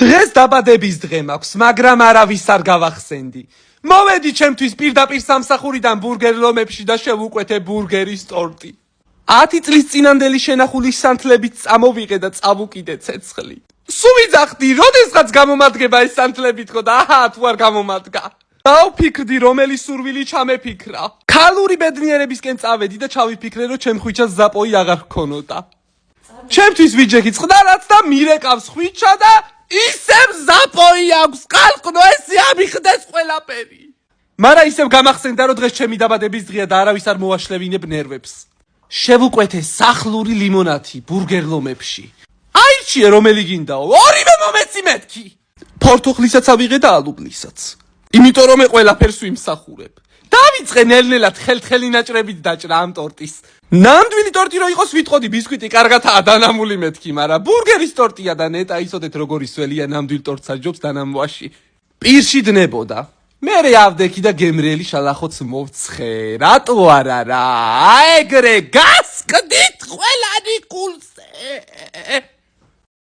დღეს დაბადების დღე მაქვს, მაგრამ არავის არ გავახსენდი. მოვედი ჩემთვის პირდაპირ სამსახურიდან ბურგერ ლომებში და შევუკვეთე ბურგერის ტორტი. 10 წლის წინანდელი შენახული სანთლებით წამოვიღე და წავუკიდე ცეცხლი. სულ ვიძახდი, როდესღაც გამომადგება ეს სანთლები თქო და აჰა თუ არ გამომადგა. დავფიქრდი, რომელი სურვილი ჩამეფიქრა. ქალური ბედნიერებისკენ წავედი და ჩავიფიქრე, რომ ჩემ ხვიჩას ზაპოი აღარ ჰქონოდა. ჩემთვის ვიჯექი წყდარაც და მირეკავს ხვიჩა და ისევ ზაპოი აქვს, ყალყნო ესე ამიხდეს ყველაფერი. მარა ისევ გამახსენდა, რომ დღეს ჩემი დაბადების დღეა და არავის არ მოვაშლევინებ ნერვებს. შევუკვეთე სახლური ლიმონათი ბურგერ ლომებში. აირჩიე რომელი გინდაო, ორივე მომეცი მეთქი. ფორთოხლისაც ავიღე და ალუბლისაც. იმიტომ რომ მე ყველაფერს ვიმსახურებ. დავიწყე ნელ-ნელად ხელთხელი ნაჭრებით დაჭრა ამ ტორტის. ნამდვილი ტორტი რო იყოს ვიტყოდი ბისკვიტი კარგათაა დანამული მეთქი, მარა ბურგერის ტორტია და ნეტა ისოდეთ როგორი სველია ნამდვილ ტორტს აჯობს დანამვაში. პირში დნებოდა. მერე ავდექი და გემრიელი შალახოც მოვცხე. რატო არა რა? ეგრე გასკდით ყველანი კულზე.